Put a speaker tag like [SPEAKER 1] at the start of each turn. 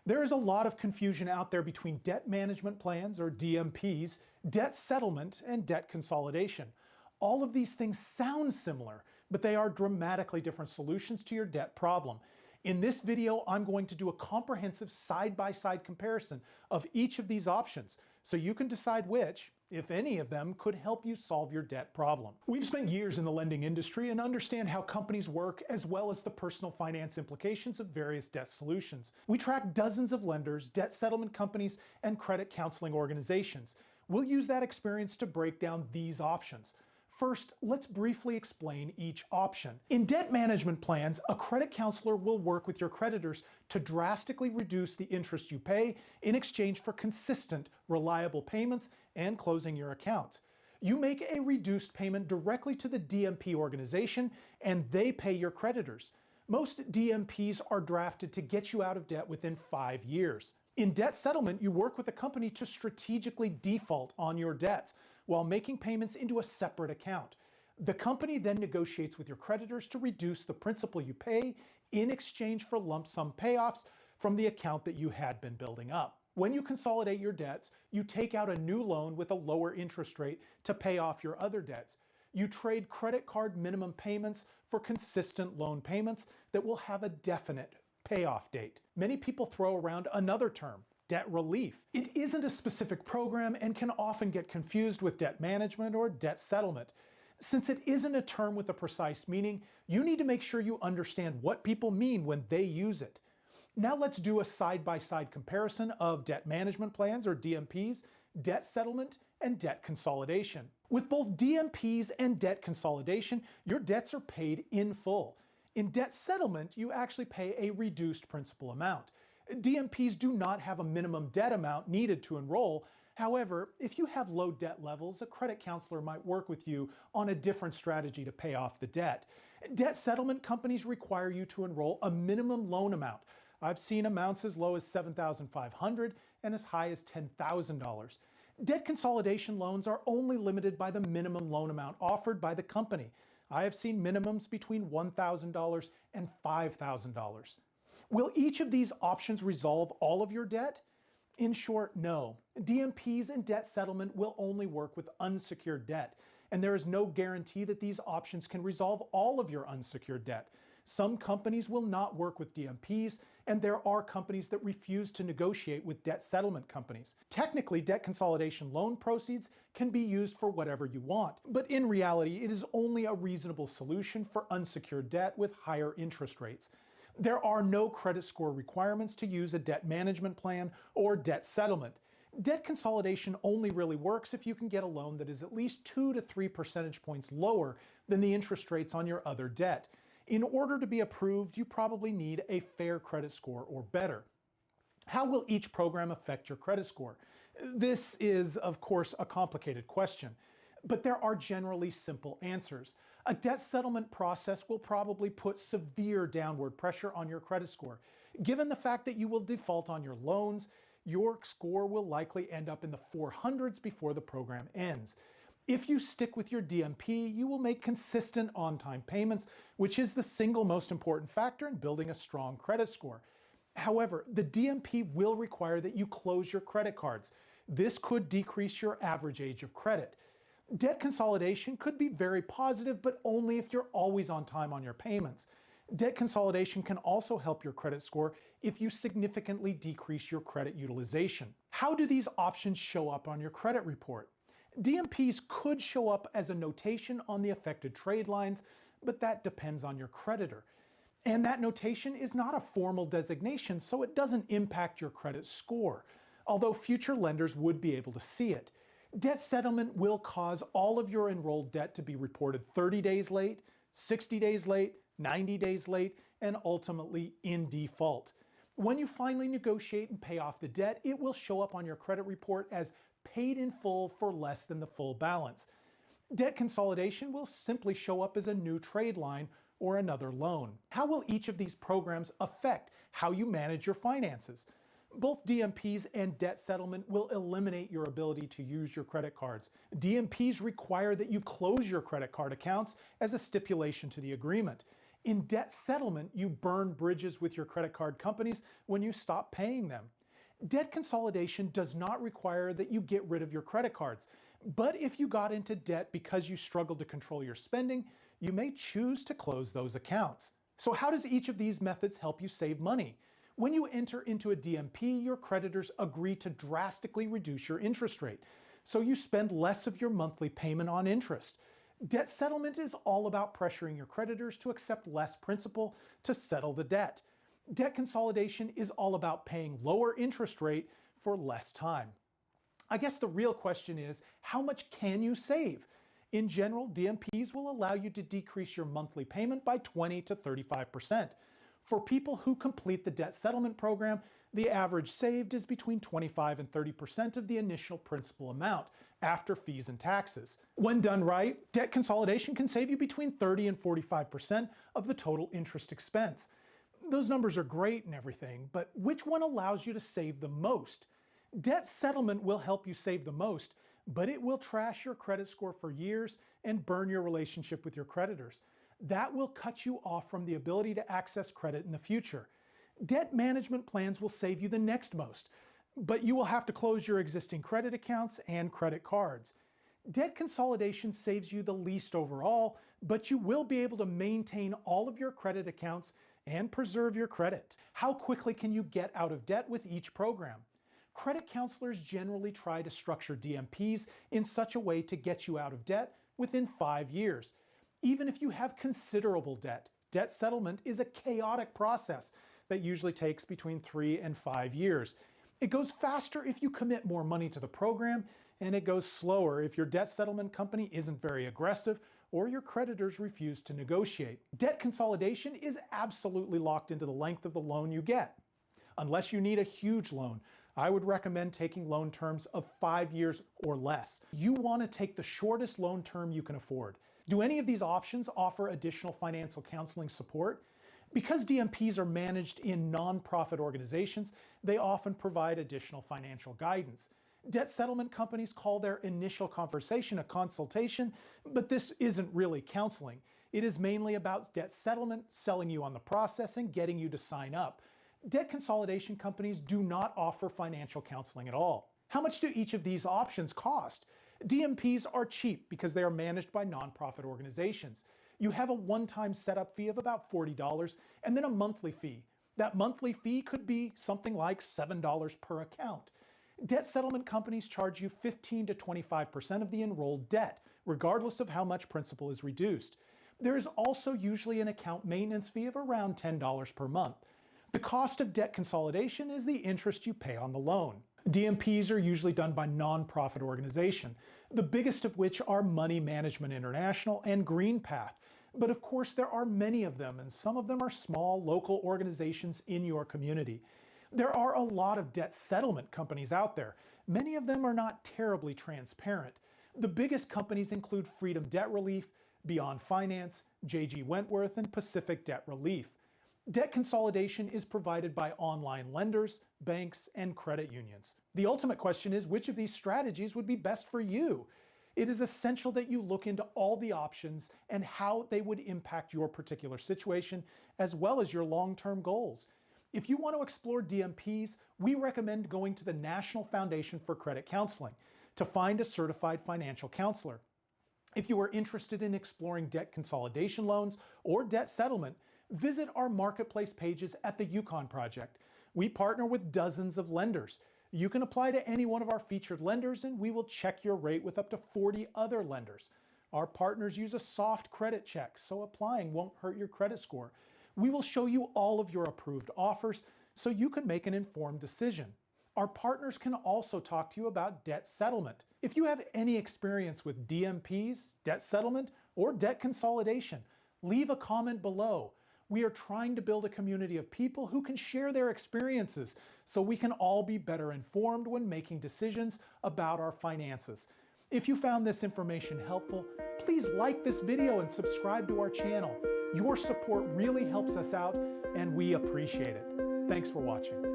[SPEAKER 1] There is a lot of confusion out there between debt management plans, or DMPs, debt settlement, and debt consolidation. All of these things sound similar, but they are dramatically different solutions to your debt problem. In this video, I'm going to do a comprehensive side-by-side comparison of each of these options, so you can decide which, if any of them, could help you solve your debt problem. We've spent years in the lending industry and understand how companies work, as well as the personal finance implications of various debt solutions. We track dozens of lenders, debt settlement companies, and credit counseling organizations. We'll use that experience to break down these options. First, let's briefly explain each option. In debt management plans, a credit counselor will work with your creditors to drastically reduce the interest you pay in exchange for consistent, reliable payments and closing your account. You make a reduced payment directly to the DMP organization, and they pay your creditors. Most DMPs are drafted to get you out of debt within 5 years. In debt settlement, you work with a company to strategically default on your debts while making payments into a separate account. The company then negotiates with your creditors to reduce the principal you pay in exchange for lump sum payoffs from the account that you had been building up. When you consolidate your debts, you take out a new loan with a lower interest rate to pay off your other debts. You trade credit card minimum payments for consistent loan payments that will have a definite payoff date. Many people throw around another term, debt relief. It isn't a specific program and can often get confused with debt management or debt settlement. Since it isn't a term with a precise meaning, you need to make sure you understand what people mean when they use it. Now let's do a side-by-side comparison of debt management plans, or DMPs, debt settlement, and debt consolidation. With both DMPs and debt consolidation, your debts are paid in full. In debt settlement, you actually pay a reduced principal amount. DMPs do not have a minimum debt amount needed to enroll. However, if you have low debt levels, a credit counselor might work with you on a different strategy to pay off the debt. Debt settlement companies require you to enroll a minimum loan amount. I've seen amounts as low as $7,500 and as high as $10,000. Debt consolidation loans are only limited by the minimum loan amount offered by the company. I have seen minimums between $1,000 and $5,000. Will each of these options resolve all of your debt? In short, no. DMPs and debt settlement will only work with unsecured debt, and there is no guarantee that these options can resolve all of your unsecured debt. Some companies will not work with DMPs, and there are companies that refuse to negotiate with debt settlement companies. Technically, debt consolidation loan proceeds can be used for whatever you want, but in reality, it is only a reasonable solution for unsecured debt with higher interest rates. There are no credit score requirements to use a debt management plan or debt settlement. Debt consolidation only really works if you can get a loan that is at least 2 to 3 percentage points lower than the interest rates on your other debt. In order to be approved, you probably need a fair credit score or better. How will each program affect your credit score? This is, of course, a complicated question, but there are generally simple answers. A debt settlement process will probably put severe downward pressure on your credit score. Given the fact that you will default on your loans, your score will likely end up in the 400s before the program ends. If you stick with your DMP, you will make consistent on-time payments, which is the single most important factor in building a strong credit score. However, the DMP will require that you close your credit cards. This could decrease your average age of credit. Debt consolidation could be very positive, but only if you're always on time on your payments. Debt consolidation can also help your credit score if you significantly decrease your credit utilization. How do these options show up on your credit report? DMPs could show up as a notation on the affected trade lines, but that depends on your creditor. And that notation is not a formal designation, so it doesn't impact your credit score, although future lenders would be able to see it. Debt settlement will cause all of your enrolled debt to be reported 30 days late, 60 days late, 90 days late, and ultimately in default. When you finally negotiate and pay off the debt, it will show up on your credit report as paid in full for less than the full balance. Debt consolidation will simply show up as a new trade line or another loan. How will each of these programs affect how you manage your finances? Both DMPs and debt settlement will eliminate your ability to use your credit cards. DMPs require that you close your credit card accounts as a stipulation to the agreement. In debt settlement, you burn bridges with your credit card companies when you stop paying them. Debt consolidation does not require that you get rid of your credit cards, but if you got into debt because you struggled to control your spending, you may choose to close those accounts. So how does each of these methods help you save money? When you enter into a DMP, your creditors agree to drastically reduce your interest rate, so you spend less of your monthly payment on interest. Debt settlement is all about pressuring your creditors to accept less principal to settle the debt. Debt consolidation is all about paying lower interest rate for less time. I guess the real question is, how much can you save? In general, DMPs will allow you to decrease your monthly payment by 20 to 35%. For people who complete the debt settlement program, the average saved is between 25 and 30% of the initial principal amount after fees and taxes. When done right, debt consolidation can save you between 30 and 45% of the total interest expense. Those numbers are great and everything, but which one allows you to save the most? Debt settlement will help you save the most, but it will trash your credit score for years and burn your relationship with your creditors. That will cut you off from the ability to access credit in the future. Debt management plans will save you the next most, but you will have to close your existing credit accounts and credit cards. Debt consolidation saves you the least overall, but you will be able to maintain all of your credit accounts and preserve your credit. How quickly can you get out of debt with each program? Credit counselors generally try to structure DMPs in such a way to get you out of debt within 5 years. Even if you have considerable debt, debt settlement is a chaotic process that usually takes between 3 and 5 years. It goes faster if you commit more money to the program, and it goes slower if your debt settlement company isn't very aggressive or your creditors refuse to negotiate. Debt consolidation is absolutely locked into the length of the loan you get. Unless you need a huge loan, I would recommend taking loan terms of 5 years or less. You want to take the shortest loan term you can afford. Do any of these options offer additional financial counseling support? Because DMPs are managed in nonprofit organizations, they often provide additional financial guidance. Debt settlement companies call their initial conversation a consultation, but this isn't really counseling. It is mainly about debt settlement, selling you on the process, and getting you to sign up. Debt consolidation companies do not offer financial counseling at all. How much do each of these options cost? DMPs are cheap because they are managed by nonprofit organizations. You have a one-time setup fee of about $40 and then a monthly fee. That monthly fee could be something like $7 per account. Debt settlement companies charge you 15 to 25% of the enrolled debt, regardless of how much principal is reduced. There is also usually an account maintenance fee of around $10 per month. The cost of debt consolidation is the interest you pay on the loan. DMPs are usually done by nonprofit organizations, the biggest of which are Money Management International and GreenPath. But of course, there are many of them, and some of them are small local organizations in your community. There are a lot of debt settlement companies out there. Many of them are not terribly transparent. The biggest companies include Freedom Debt Relief, Beyond Finance, J.G. Wentworth, and Pacific Debt Relief. Debt consolidation is provided by online lenders, banks, and credit unions. The ultimate question is, which of these strategies would be best for you? It is essential that you look into all the options and how they would impact your particular situation, as well as your long-term goals. If you want to explore DMPs, we recommend going to the National Foundation for Credit Counseling to find a certified financial counselor. If you are interested in exploring debt consolidation loans or debt settlement, visit our marketplace pages at the Yukon Project. We partner with dozens of lenders. You can apply to any one of our featured lenders and we will check your rate with up to 40 other lenders. Our partners use a soft credit check, so applying won't hurt your credit score. We will show you all of your approved offers so you can make an informed decision. Our partners can also talk to you about debt settlement. If you have any experience with DMPs, debt settlement, or debt consolidation, leave a comment below. We are trying to build a community of people who can share their experiences so we can all be better informed when making decisions about our finances. If you found this information helpful, please like this video and subscribe to our channel. Your support really helps us out and we appreciate it. Thanks for watching.